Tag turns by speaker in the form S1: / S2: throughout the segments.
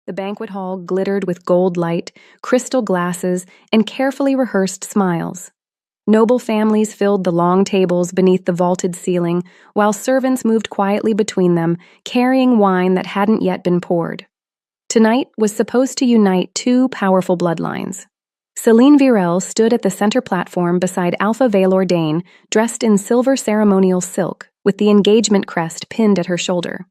S1: The banquet hall glittered with gold light, crystal glasses, and carefully rehearsed smiles. Noble families filled the long tables beneath the vaulted ceiling, while servants moved quietly between them, carrying wine that hadn't yet been poured. Tonight was supposed to unite two powerful bloodlines. Celine Virel stood at the center platform beside Alpha Valor Dane, dressed in silver ceremonial silk, with the engagement crest pinned at her shoulder.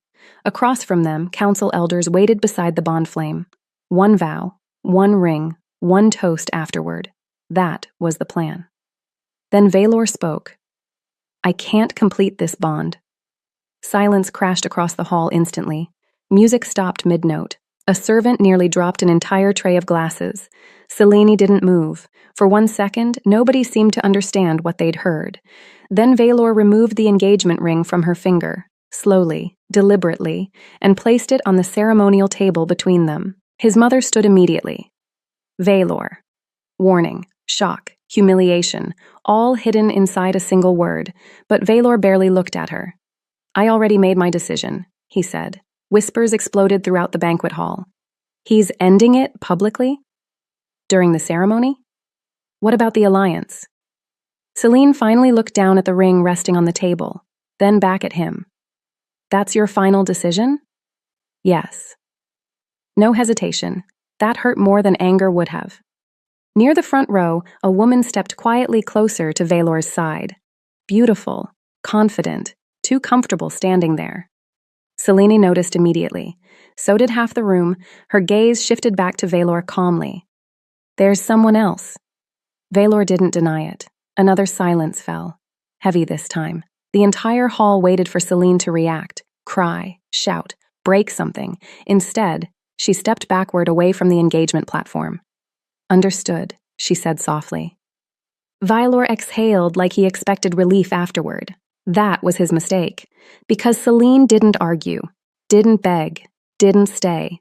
S1: Across from them, council elders waited beside the bond flame. One vow, one ring, one toast afterward. That was the plan. Then Valor spoke. "I can't complete this bond." Silence crashed across the hall instantly. Music stopped mid-note. A servant nearly dropped an entire tray of glasses. Celine didn't move. For 1 second, nobody seemed to understand what they'd heard. Then Valor removed the engagement ring from her finger, slowly, deliberately, and placed it on the ceremonial table between them. His mother stood immediately. Valor. Warning, shock, humiliation, all hidden inside a single word, but Valor barely looked at her. "I already made my decision," he said. Whispers exploded throughout the banquet hall. "He's ending it publicly? During the ceremony? What about the alliance?" Celine finally looked down at the ring resting on the table, then back at him. "That's your final decision?" "Yes." No hesitation. That hurt more than anger would have. Near the front row, a woman stepped quietly closer to Valor's side. Beautiful, confident, too comfortable standing there. Celine noticed immediately. So did half the room. Her gaze shifted back to Valor calmly. "There's someone else." Valor didn't deny it. Another silence fell. Heavy this time. The entire hall waited for Celine to react, cry, shout, break something. Instead, she stepped backward away from the engagement platform. "Understood," she said softly. Valor exhaled like he expected relief afterward. That was his mistake, because Celine didn't argue, didn't beg, didn't stay.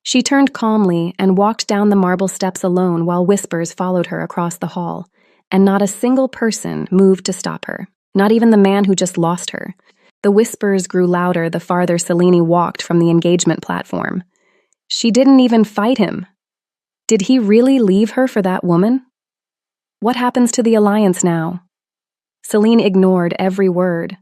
S1: She turned calmly and walked down the marble steps alone while whispers followed her across the hall, and not a single person moved to stop her, not even the man who just lost her. The whispers grew louder the farther Celine walked from the engagement platform. She didn't even fight him. Did he really leave her for that woman? What happens to the alliance now? Celine ignored every word.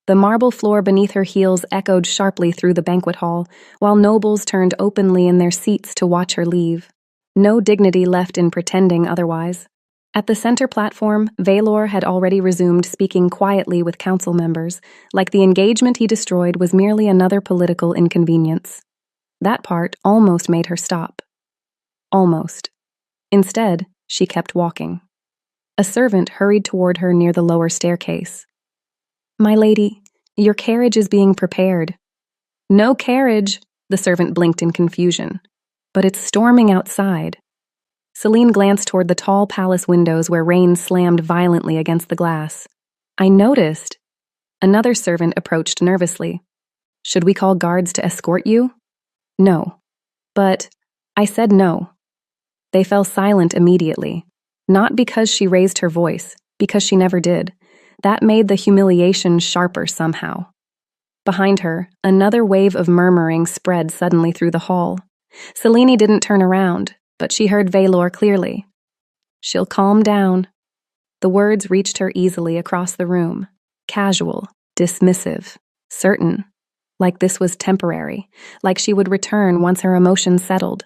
S1: The marble floor beneath her heels echoed sharply through the banquet hall, while nobles turned openly in their seats to watch her leave. No dignity left in pretending otherwise. At the center platform, Valor had already resumed speaking quietly with council members, like the engagement he destroyed was merely another political inconvenience. That part almost made her stop. Almost. Instead, she kept walking. A servant hurried toward her near the lower staircase. "My lady, your carriage is being prepared." "No carriage," the servant blinked in confusion. "But it's storming outside." Celine glanced toward the tall palace windows where rain slammed violently against the glass. "I noticed." Another servant approached nervously. "Should we call guards to escort you?" "No." "But..." "I said no." They fell silent immediately. Not because she raised her voice, because she never did. That made the humiliation sharper somehow. Behind her, another wave of murmuring spread suddenly through the hall. Celine didn't turn around, but she heard Valor clearly. "She'll calm down." The words reached her easily across the room. Casual, dismissive, certain. Like this was temporary, like she would return once her emotions settled.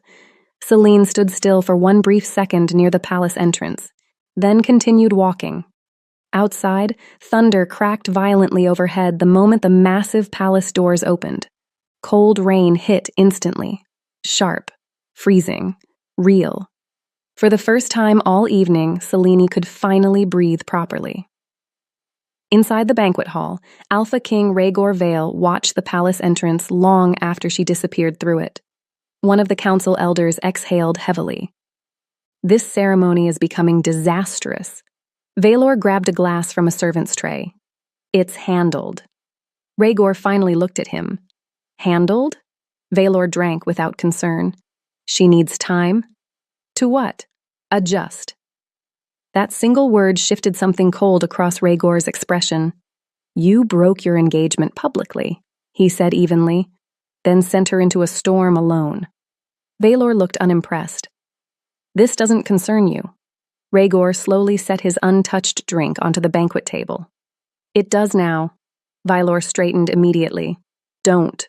S1: Celine stood still for one brief second near the palace entrance, then continued walking. Outside, thunder cracked violently overhead the moment the massive palace doors opened. Cold rain hit instantly. Sharp, freezing, real. For the first time all evening, Celine could finally breathe properly. Inside the banquet hall, Alpha King Rhaegor Vale watched the palace entrance long after she disappeared through it. One of the council elders exhaled heavily. "This ceremony is becoming disastrous." Valor grabbed a glass from a servant's tray. "It's handled." Rhaegor finally looked at him. "Handled?" Valor drank without concern. "She needs time?" "To what?" "Adjust." That single word shifted something cold across Rhaegor's expression. "You broke your engagement publicly," he said evenly, then sent her into a storm alone. Valor looked unimpressed. This doesn't concern you. Rhaegor slowly set his untouched drink onto the banquet table. It does now. Valor straightened immediately. Don't.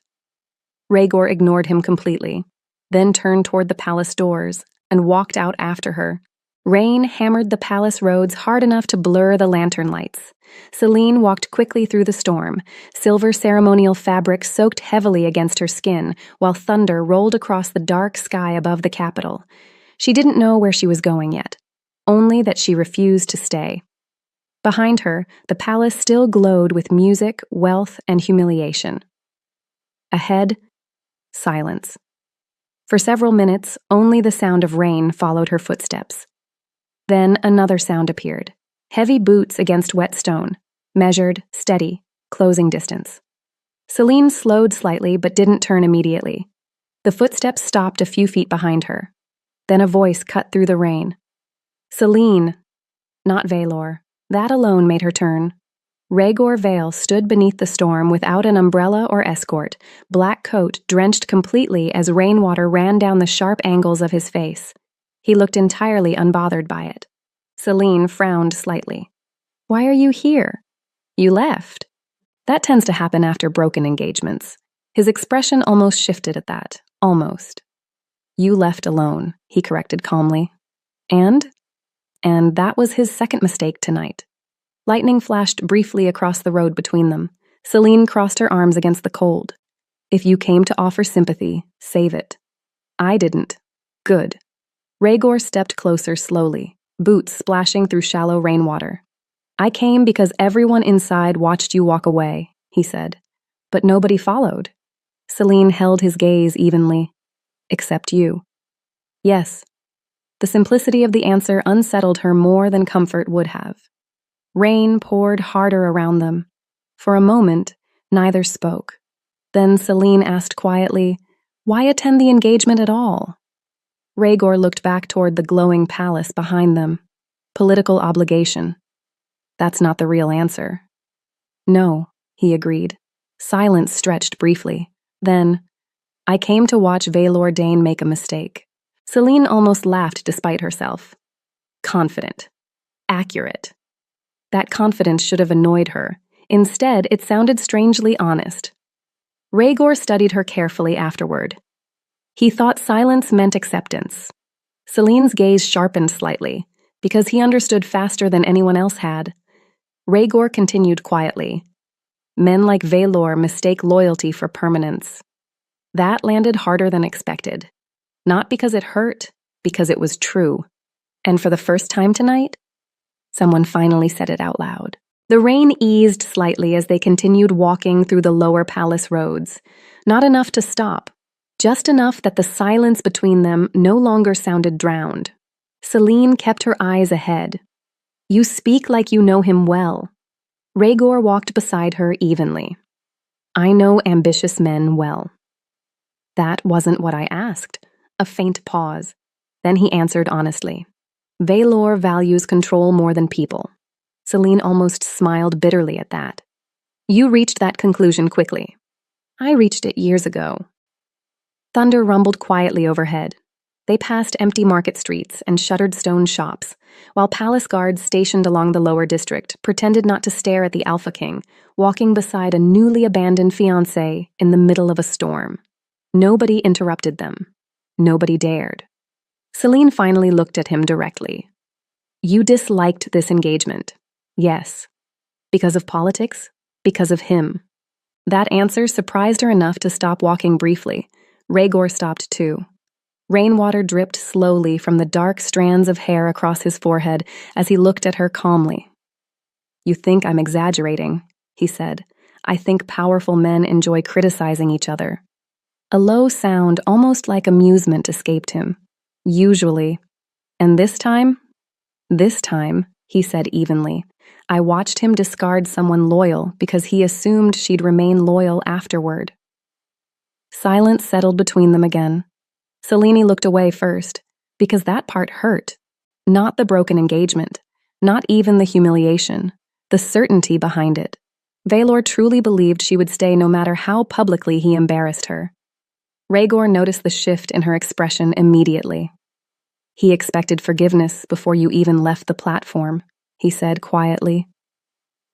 S1: Rhaegor ignored him completely, then turned toward the palace doors and walked out after her. Rain hammered the palace roads hard enough to blur the lantern lights. Selene walked quickly through the storm, silver ceremonial fabric soaked heavily against her skin, while thunder rolled across the dark sky above the capital. She didn't know where she was going yet, only that she refused to stay. Behind her, the palace still glowed with music, wealth, and humiliation. Ahead, silence. For several minutes, only the sound of rain followed her footsteps. Then another sound appeared. Heavy boots against wet stone, measured, steady, closing distance. Selene slowed slightly but didn't turn immediately. The footsteps stopped a few feet behind her. Then a voice cut through the rain. Selene, not Valor. That alone made her turn. Rhaegor Vale stood beneath the storm without an umbrella or escort, black coat drenched completely as rainwater ran down the sharp angles of his face. He looked entirely unbothered by it. Selene frowned slightly. Why are you here? You left. That tends to happen after broken engagements. His expression almost shifted at that. Almost. You left alone, he corrected calmly. And that was his second mistake tonight. Lightning flashed briefly across the road between them. Selene crossed her arms against the cold. If you came to offer sympathy, save it. I didn't. Good. Rhaegor stepped closer slowly, boots splashing through shallow rainwater. I came because everyone inside watched you walk away, he said. But nobody followed. Selene held his gaze evenly. Except you. Yes. The simplicity of the answer unsettled her more than comfort would have. Rain poured harder around them. For a moment, neither spoke. Then Selene asked quietly, why attend the engagement at all? Rhaegor looked back toward the glowing palace behind them. Political obligation. That's not the real answer. No, he agreed. Silence stretched briefly. Then, I came to watch Valor Dane make a mistake. Selene almost laughed despite herself. Confident. Accurate. That confidence should have annoyed her. Instead, it sounded strangely honest. Rhaegor studied her carefully afterward. He thought silence meant acceptance. Selene's gaze sharpened slightly, because he understood faster than anyone else had. Rhaegor continued quietly. Men like Valor mistake loyalty for permanence. That landed harder than expected. Not because it hurt, because it was true. And for the first time tonight, someone finally said it out loud. The rain eased slightly as they continued walking through the lower palace roads. Not enough to stop. Just enough that the silence between them no longer sounded drowned. Selene kept her eyes ahead. You speak like you know him well. Rhaegor walked beside her evenly. I know ambitious men well. That wasn't what I asked. A faint pause. Then he answered honestly. Valor values control more than people. Selene almost smiled bitterly at that. You reached that conclusion quickly. I reached it years ago. Thunder rumbled quietly overhead. They passed empty market streets and shuttered stone shops, while palace guards stationed along the lower district pretended not to stare at the Alpha King, walking beside a newly abandoned fiancé in the middle of a storm. Nobody interrupted them. Nobody dared. Selene finally looked at him directly. You disliked this engagement. Yes. Because of politics? Because of him. That answer surprised her enough to stop walking briefly. Rhaegor stopped too. Rainwater dripped slowly from the dark strands of hair across his forehead as he looked at her calmly. You think I'm exaggerating, he said. I think powerful men enjoy criticizing each other. A low sound, almost like amusement, escaped him. Usually. And this time, he said evenly, I watched him discard someone loyal because he assumed she'd remain loyal afterward. Silence settled between them again. Selene looked away first, because that part hurt. Not the broken engagement, not even the humiliation, the certainty behind it. Valor truly believed she would stay no matter how publicly he embarrassed her. Rhaegor noticed the shift in her expression immediately. He expected forgiveness before you even left the platform, he said quietly.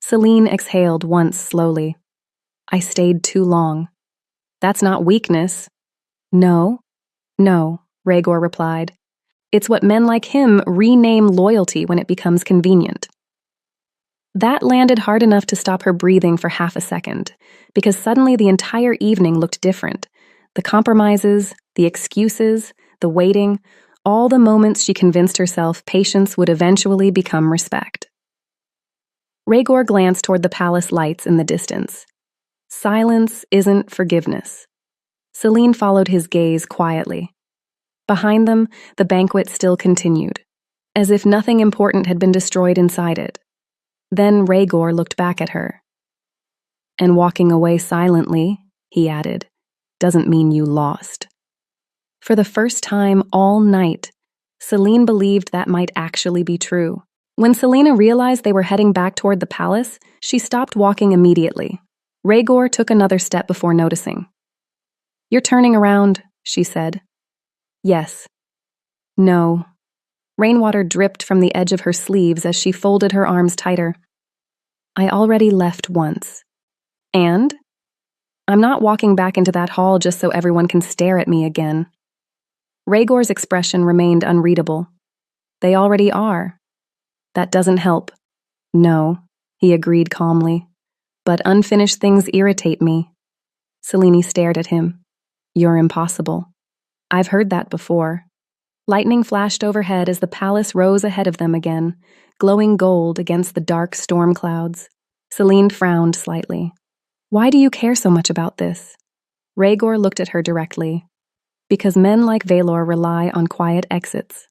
S1: Selene exhaled once slowly. I stayed too long. That's not weakness. No, Rhaegor replied. It's what men like him rename loyalty when it becomes convenient. That landed hard enough to stop her breathing for half a second, because suddenly the entire evening looked different. The compromises, the excuses, the waiting, all the moments she convinced herself patience would eventually become respect. Rhaegor glanced toward the palace lights in the distance. Silence isn't forgiveness. Selene followed his gaze quietly. Behind them, the banquet still continued, as if nothing important had been destroyed inside it. Then Rhaegor looked back at her. And walking away silently, he added, doesn't mean you lost. For the first time all night, Selene believed that might actually be true. When Selena realized they were heading back toward the palace, she stopped walking immediately. Rhaegor took another step before noticing. You're turning around, she said. Yes. No. Rainwater dripped from the edge of her sleeves as she folded her arms tighter. I already left once. And? I'm not walking back into that hall just so everyone can stare at me again. Rhaegor's expression remained unreadable. They already are. That doesn't help. No, he agreed calmly. But unfinished things irritate me. Selene stared at him. You're impossible. I've heard that before. Lightning flashed overhead as the palace rose ahead of them again, glowing gold against the dark storm clouds. Selene frowned slightly. Why do you care so much about this? Rhaegor looked at her directly. Because men like Vaelor rely on quiet exits.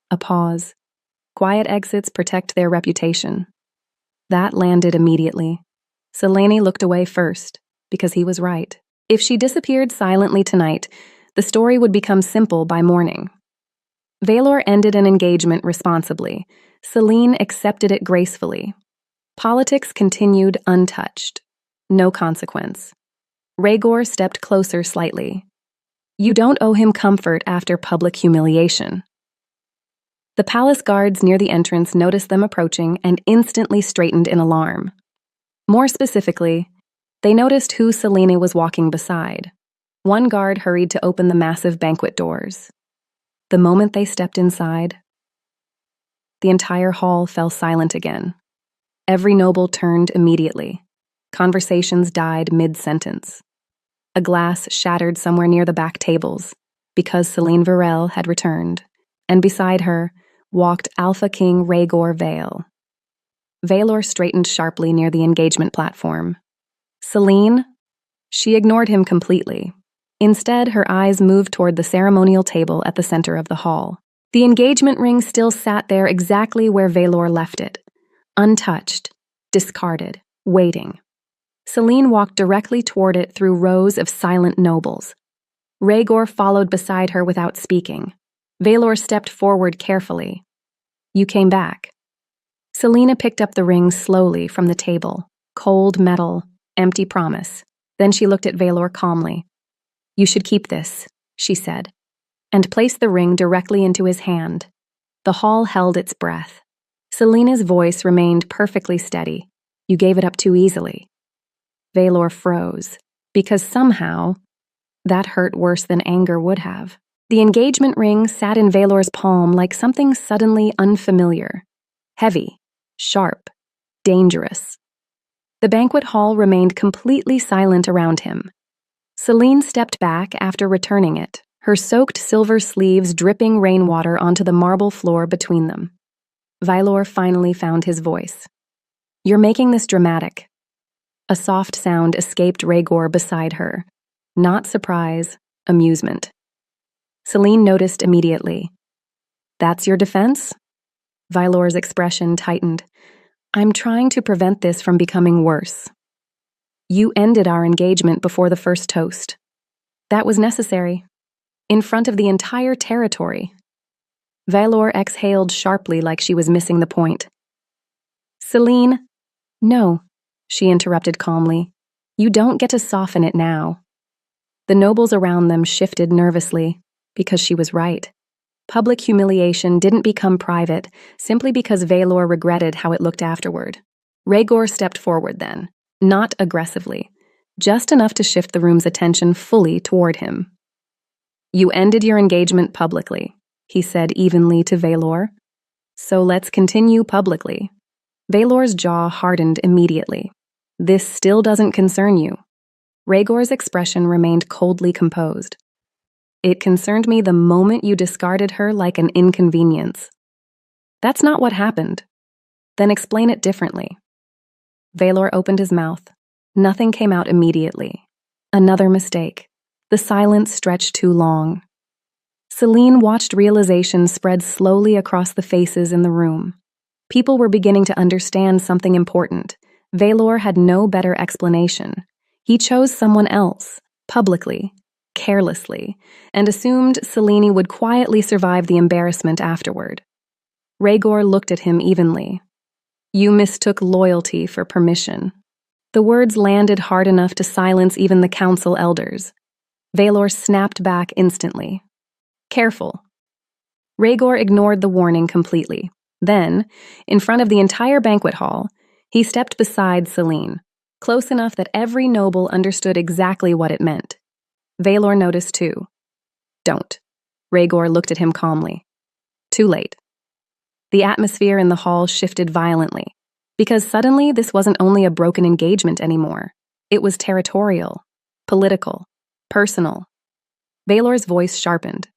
S1: A pause. Quiet exits protect their reputation. That landed immediately. Selene looked away first, because he was right. If she disappeared silently tonight, the story would become simple by morning. Vaelor ended an engagement responsibly. Selene accepted it gracefully. Politics continued untouched. No consequence. Rhaegor stepped closer slightly. You don't owe him comfort after public humiliation. The palace guards near the entrance noticed them approaching and instantly straightened in alarm. More specifically, they noticed who Selene was walking beside. One guard hurried to open the massive banquet doors. The moment they stepped inside, the entire hall fell silent again. Every noble turned immediately. Conversations died mid-sentence. A glass shattered somewhere near the back tables, because Selene Varel had returned, and beside her walked Alpha King Rhaegor Vale. Vaelor straightened sharply near the engagement platform. Selene? She ignored him completely. Instead, her eyes moved toward the ceremonial table at the center of the hall. The engagement ring still sat there exactly where Vaelor left it, untouched, discarded, waiting. Selene walked directly toward it through rows of silent nobles. Rhaegor followed beside her without speaking. Vaelor stepped forward carefully. You came back. Selena picked up the ring slowly from the table. Cold metal, empty promise. Then she looked at Vaelor calmly. You should keep this, she said, and placed the ring directly into his hand. The hall held its breath. Selena's voice remained perfectly steady. You gave it up too easily. Vaelor froze, because somehow that hurt worse than anger would have. The engagement ring sat in Vaelor's palm like something suddenly unfamiliar. Heavy, sharp, dangerous. The banquet hall remained completely silent around him. Selene stepped back after returning it, her soaked silver sleeves dripping rainwater onto the marble floor between them. Vaelor finally found his voice. You're making this dramatic. A soft sound escaped Rhaegor beside her. Not surprise, amusement. Selene noticed immediately. That's your defense? Vaelor's expression tightened. I'm trying to prevent this from becoming worse. You ended our engagement before the first toast. That was necessary. In front of the entire territory. Vaelor exhaled sharply like she was missing the point. Selene, no, she interrupted calmly. You don't get to soften it now. The nobles around them shifted nervously, because she was right. Public humiliation didn't become private simply because Valor regretted how it looked afterward. Rhaegor stepped forward then, not aggressively, just enough to shift the room's attention fully toward him. "You ended your engagement publicly," he said evenly to Valor. "So let's continue publicly." Valor's jaw hardened immediately. "This still doesn't concern you." Rhaegor's expression remained coldly composed. "It concerned me the moment you discarded her like an inconvenience." "That's not what happened." "Then explain it differently." Valor opened his mouth. Nothing came out immediately. Another mistake. The silence stretched too long. Selene watched realization spread slowly across the faces in the room. People were beginning to understand something important. Valor had no better explanation. He chose someone else, publicly, carelessly, and assumed Selene would quietly survive the embarrassment afterward. Rhaegor looked at him evenly. "You mistook loyalty for permission." The words landed hard enough to silence even the council elders. Valor snapped back instantly. "Careful." Rhaegor ignored the warning completely. Then, in front of the entire banquet hall, he stepped beside Selene, close enough that every noble understood exactly what it meant. Valor noticed too. "Don't." Rhaegor looked at him calmly. "Too late." The atmosphere in the hall shifted violently, because suddenly this wasn't only a broken engagement anymore. It was territorial, political, personal. Valor's voice sharpened.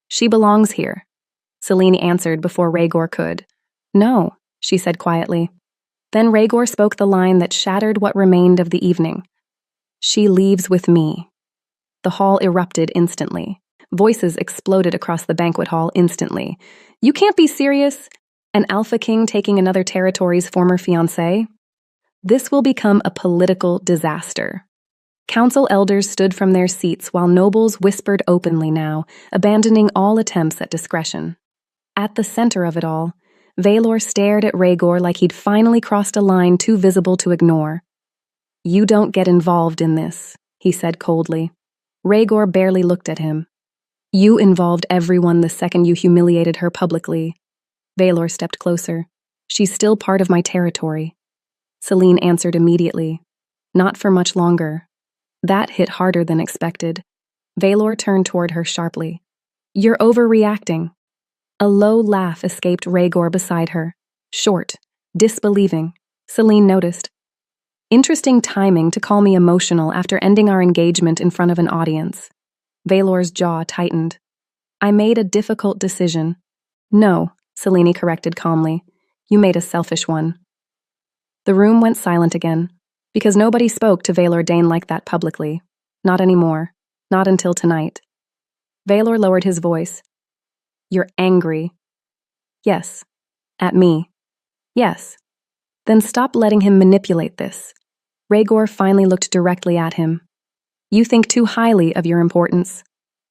S1: "She belongs here." Selene answered before Rhaegor could. "No," she said quietly. Then Rhaegor spoke the line that shattered what remained of the evening. "She leaves with me." The hall erupted instantly. Voices exploded across the banquet hall instantly. "You can't be serious? An Alpha King taking another territory's former fiancée? This will become a political disaster." Council elders stood from their seats while nobles whispered openly now, abandoning all attempts at discretion. At the center of it all, Valor stared at Rhaegor like he'd finally crossed a line too visible to ignore. "You don't get involved in this," he said coldly. Rhaegor barely looked at him. "You involved everyone the second you humiliated her publicly." Valor stepped closer. "She's still part of my territory." Selene answered immediately. "Not for much longer." That hit harder than expected. Valor turned toward her sharply. "You're overreacting." A low laugh escaped Rhaegor beside her. Short, disbelieving. Selene noticed. "Interesting timing to call me emotional after ending our engagement in front of an audience." Valor's jaw tightened. "I made a difficult decision." "No," Selene corrected calmly. "You made a selfish one." The room went silent again, because nobody spoke to Valor Dane like that publicly. Not anymore. Not until tonight. Valor lowered his voice. "You're angry." "Yes." "At me." "Yes." "Then stop letting him manipulate this." Rhaegor finally looked directly at him. "You think too highly of your importance."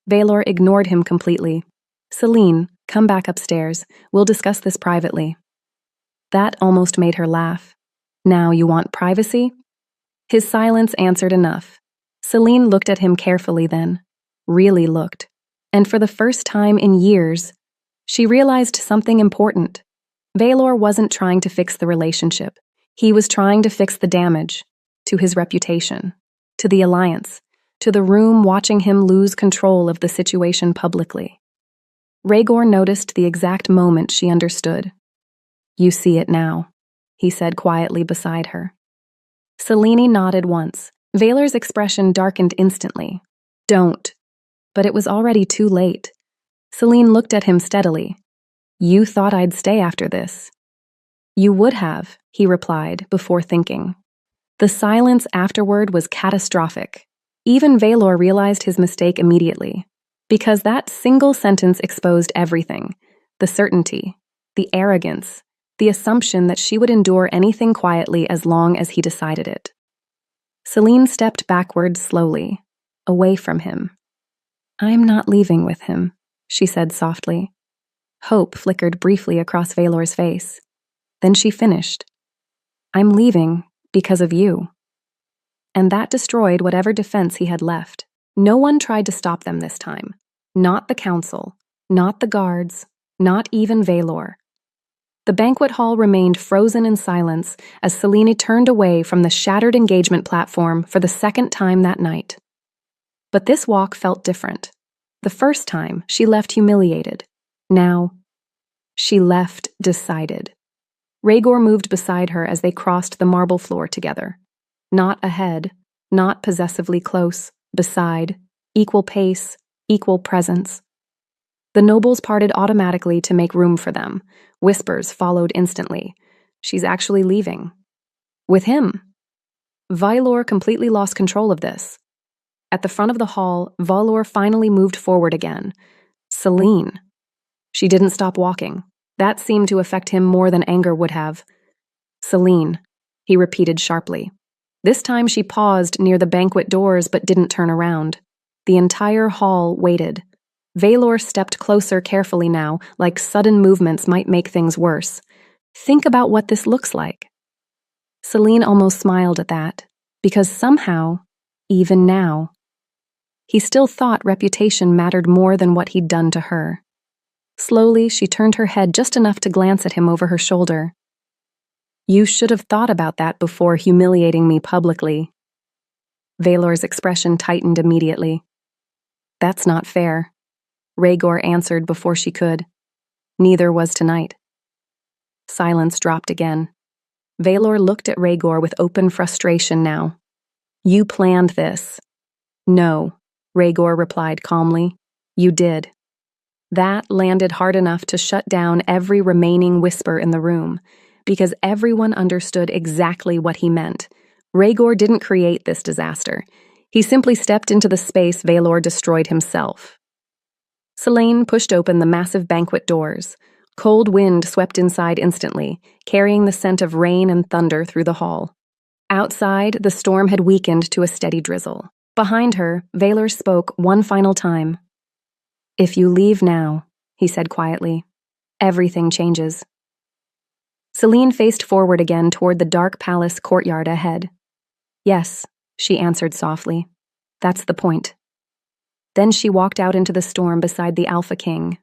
S1: Valor ignored him completely. "Selene, come back upstairs. We'll discuss this privately." That almost made her laugh. "Now you want privacy?" His silence answered enough. Selene looked at him carefully then. Really looked. And for the first time in years, she realized something important. Valor wasn't trying to fix the relationship. He was trying to fix the damage. To his reputation. To the alliance. To the room watching him lose control of the situation publicly. Rhaegor noticed the exact moment she understood. "You see it now," he said quietly beside her. Selene nodded once. Valor's expression darkened instantly. "Don't." But it was already too late. Selene looked at him steadily. "You thought I'd stay after this." "You would have," he replied before thinking. The silence afterward was catastrophic. Even Valor realized his mistake immediately. Because that single sentence exposed everything. The certainty, the arrogance, the assumption that she would endure anything quietly as long as he decided it. Selene stepped backward slowly, away from him. "I'm not leaving with him," she said softly. Hope flickered briefly across Valor's face. Then she finished. "I'm leaving because of you." And that destroyed whatever defense he had left. No one tried to stop them this time. Not the council, not the guards, not even Valor. The banquet hall remained frozen in silence as Selene turned away from the shattered engagement platform for the second time that night. But this walk felt different. The first time, she left humiliated. Now, she left decided. Rhaegor moved beside her as they crossed the marble floor together. Not ahead, not possessively close, beside, equal pace, equal presence. The nobles parted automatically to make room for them. Whispers followed instantly. She's actually leaving. With him. Valor completely lost control of this. At the front of the hall, Valor finally moved forward again. Selene. She didn't stop walking. That seemed to affect him more than anger would have. Selene, he repeated sharply. This time she paused near the banquet doors but didn't turn around. The entire hall waited. Valor stepped closer carefully now, like sudden movements might make things worse. Think about what this looks like. Selene almost smiled at that, because somehow, even now, he still thought reputation mattered more than what he'd done to her. Slowly, she turned her head just enough to glance at him over her shoulder. You should have thought about that before humiliating me publicly. Valor's expression tightened immediately. That's not fair. Rhaegor answered before she could. Neither was tonight. Silence dropped again. Valor looked at Rhaegor with open frustration now. You planned this. No, Rhaegor replied calmly. You did. That landed hard enough to shut down every remaining whisper in the room, because everyone understood exactly what he meant. Rhaegor didn't create this disaster. He simply stepped into the space Valor destroyed himself. Selene pushed open the massive banquet doors. Cold wind swept inside instantly, carrying the scent of rain and thunder through the hall. Outside, the storm had weakened to a steady drizzle. Behind her, Valor spoke one final time. If you leave now, he said quietly, everything changes. Selene faced forward again toward the dark palace courtyard ahead. Yes, she answered softly. That's the point. Then she walked out into the storm beside the Alpha King.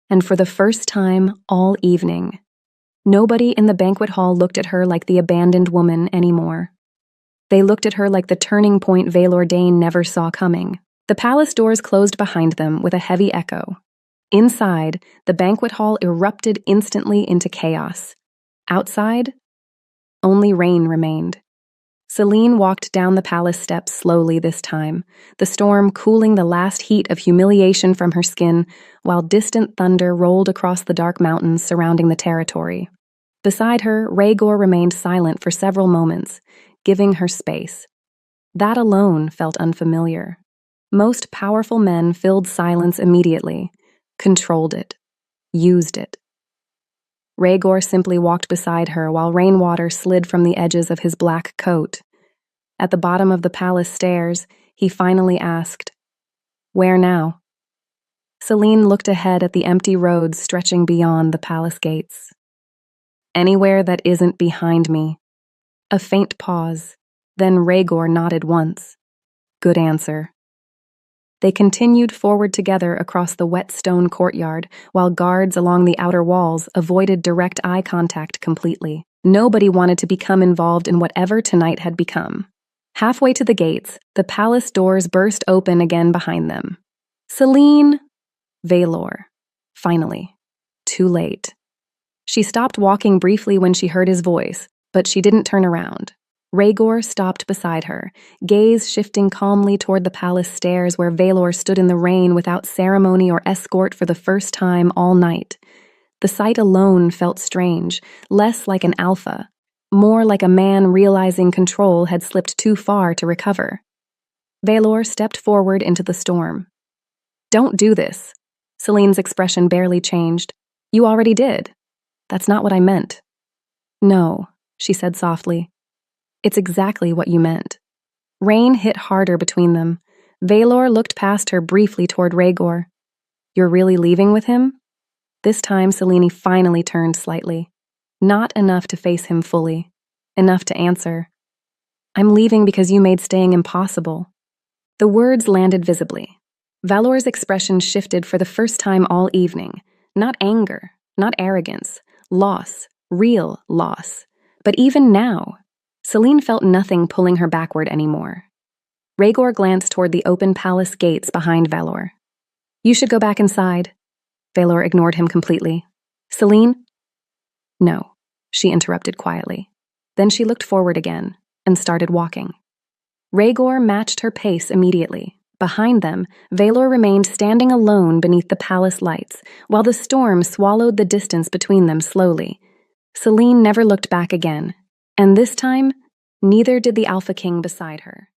S1: And for the first time all evening, nobody in the banquet hall looked at her like the abandoned woman anymore. They looked at her like the turning point Valor Dane never saw coming. The palace doors closed behind them with a heavy echo. Inside, the banquet hall erupted instantly into chaos. Outside, only rain remained. Selene walked down the palace steps slowly this time, the storm cooling the last heat of humiliation from her skin, while distant thunder rolled across the dark mountains surrounding the territory. Beside her, Rhaegor remained silent for several moments, giving her space. That alone felt unfamiliar. Most powerful men filled silence immediately, controlled it, used it. Rhaegor simply walked beside her while rainwater slid from the edges of his black coat. At the bottom of the palace stairs, he finally asked, "Where now?" Selene looked ahead at the empty roads stretching beyond the palace gates. "Anywhere that isn't behind me." A faint pause, then Rhaegor nodded once. Good answer. They continued forward together across the wet stone courtyard, while guards along the outer walls avoided direct eye contact completely. Nobody wanted to become involved in whatever tonight had become. Halfway to the gates, the palace doors burst open again behind them. Selene! Valor. Finally. Too late. She stopped walking briefly when she heard his voice, but she didn't turn around. Rhaegor stopped beside her, gaze shifting calmly toward the palace stairs where Valor stood in the rain without ceremony or escort for the first time all night. The sight alone felt strange, less like an alpha, more like a man realizing control had slipped too far to recover. Valor stepped forward into the storm. Don't do this. Selene's expression barely changed. You already did. That's not what I meant. No, she said softly. It's exactly what you meant. Rain hit harder between them. Valor looked past her briefly toward Rhaegor. You're really leaving with him? This time Selene finally turned slightly. Not enough to face him fully. Enough to answer. I'm leaving because you made staying impossible. The words landed visibly. Valor's expression shifted for the first time all evening. Not anger, not arrogance, loss, real loss. But even now, Celine felt nothing pulling her backward anymore. Rhaegor glanced toward the open palace gates behind Valor. "You should go back inside." Valor ignored him completely. "Celine?" "No," she interrupted quietly. Then she looked forward again and started walking. Rhaegor matched her pace immediately. Behind them, Valor remained standing alone beneath the palace lights, while the storm swallowed the distance between them slowly. Celine never looked back again, and this time, neither did the Alpha King beside her.